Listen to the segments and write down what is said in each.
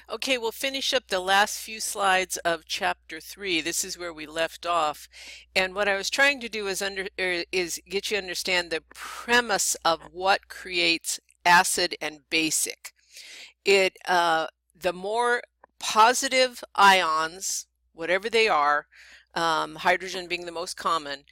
Okay, we'll finish up the last few slides of chapter 3. This is where we left off. And what I was trying to do is get you to understand the premise of what creates acid and basic. The more positive ions, whatever they are, hydrogen being the most common,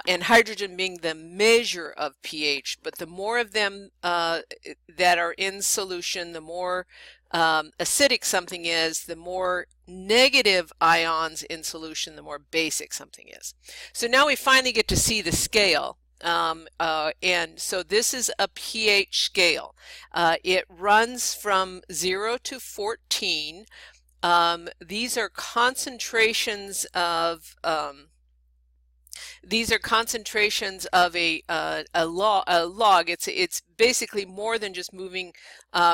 and hydrogen being the measure of pH, but the more of them that are in solution, the more acidic something is, the more negative ions in solution, the more basic something is. So now we finally get to see the scale. And so this is a pH scale. It runs from 0 to 14. These are concentrations of a log. It's basically more than just moving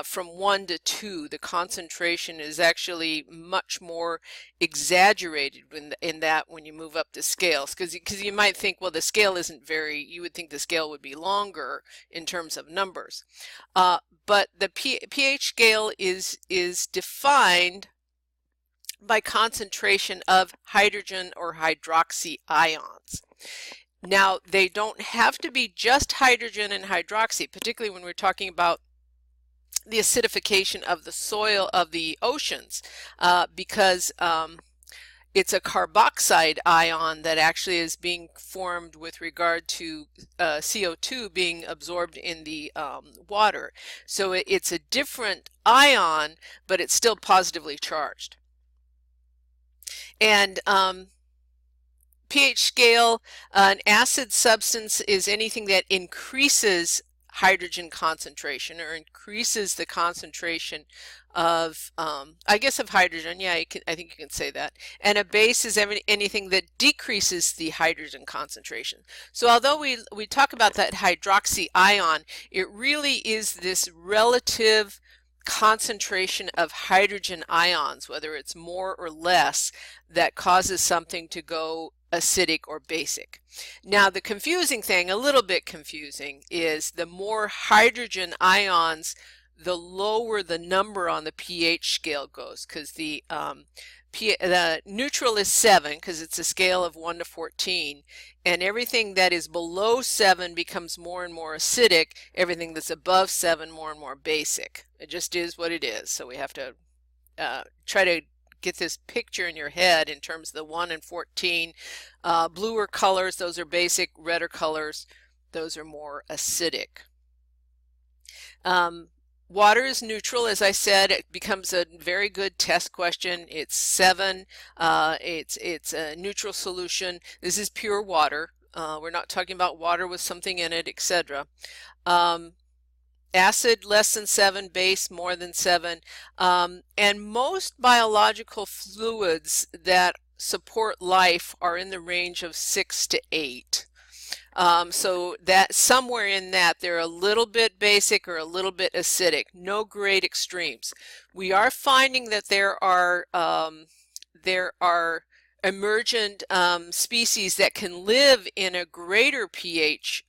from 1 to 2. The concentration is actually much more exaggerated in that when you move up the scales, because you might think, well, the scale isn't very. You would think the scale would be longer in terms of numbers, but the pH scale is defined by concentration of hydrogen or hydroxy ions. Now, they don't have to be just hydrogen and hydroxy, particularly when we're talking about the acidification of the soil of the oceans, because it's a carboxide ion that actually is being formed with regard to CO2 being absorbed in the water. So it's a different ion, but it's still positively charged. And pH scale, an acid substance is anything that increases hydrogen concentration or increases the concentration of, I guess, of hydrogen. Yeah, I think you can say that. And a base is anything that decreases the hydrogen concentration. So although we talk about that hydroxy ion, it really is this relative concentration of hydrogen ions, whether it's more or less, that causes something to go acidic or basic. Now, the confusing thing, a little bit confusing, is the more hydrogen ions, the lower the number on the pH scale goes, because the neutral is 7 because it's a scale of 1 to 14, and everything that is below 7 becomes more and more acidic. Everything that's above 7 more and more basic. It just is what it is. So we have to try to get this picture in your head in terms of the 1 and 14. Bluer colors, those are basic. Redder colors, those are more acidic. Water is neutral, as I said. It becomes a very good test question. It's 7. It's a neutral solution. This is pure water. We're not talking about water with something in it, etc. Acid less than 7, base more than 7, and most biological fluids that support life are in the range of 6 to 8. So that somewhere in that they're a little bit basic or a little bit acidic, no great extremes. We are finding that there are emergent species that can live in a greater pH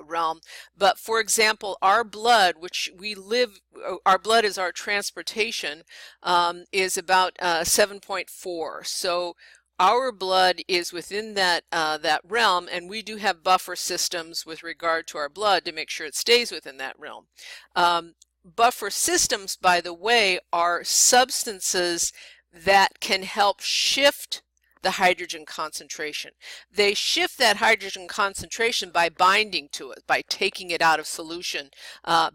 realm. But for example, our blood, our blood is our transportation, is about 7.4. So our blood is within that realm, and we do have buffer systems with regard to our blood to make sure it stays within that realm. Buffer systems, by the way, are substances that can help shift the hydrogen concentration. They shift that hydrogen concentration by binding to it, by taking it out of solution,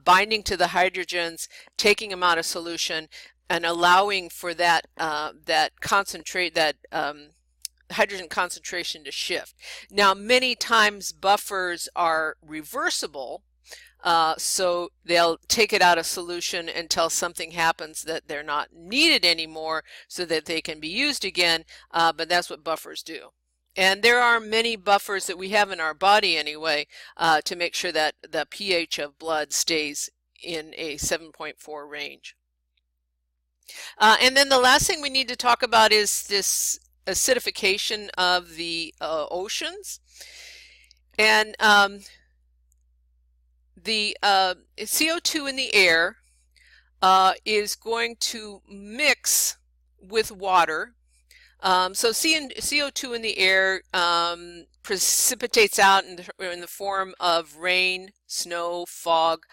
binding to the hydrogens, taking them out of solution, and allowing for that hydrogen concentration to shift. Now, many times buffers are reversible, so they'll take it out of solution until something happens that they're not needed anymore so that they can be used again, but that's what buffers do. And there are many buffers that we have in our body anyway, to make sure that the pH of blood stays in a 7.4 range. And then the last thing we need to talk about is this acidification of the oceans. And the CO2 in the air is going to mix with water. So CO2 in the air precipitates out in the form of rain, snow, fog,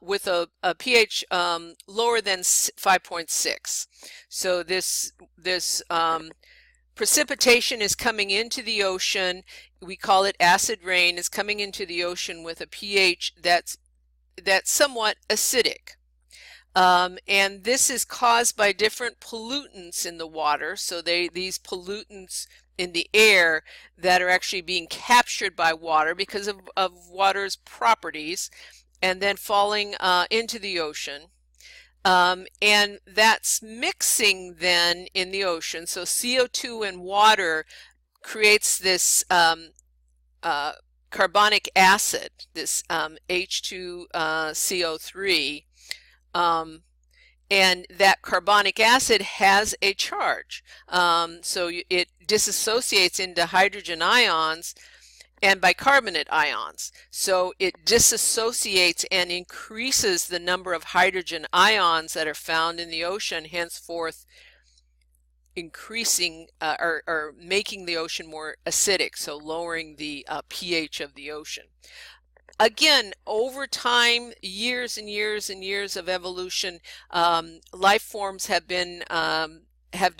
with a pH lower than 5.6. So this precipitation is coming into the ocean. We call it acid rain. Is coming into the ocean with a pH that's somewhat acidic. And this is caused by different pollutants in the water. So these pollutants in the air that are actually being captured by water because of water's properties, and then falling into the ocean. And that's mixing then in the ocean. So CO2 and water creates this carbonic acid, this H2CO3. And that carbonic acid has a charge. So it dissociates into hydrogen ions and bicarbonate ions. So it dissociates and increases the number of hydrogen ions that are found in the ocean, henceforth increasing or making the ocean more acidic, so lowering the pH of the ocean. Again, over time, years and years and years of evolution, life forms have been have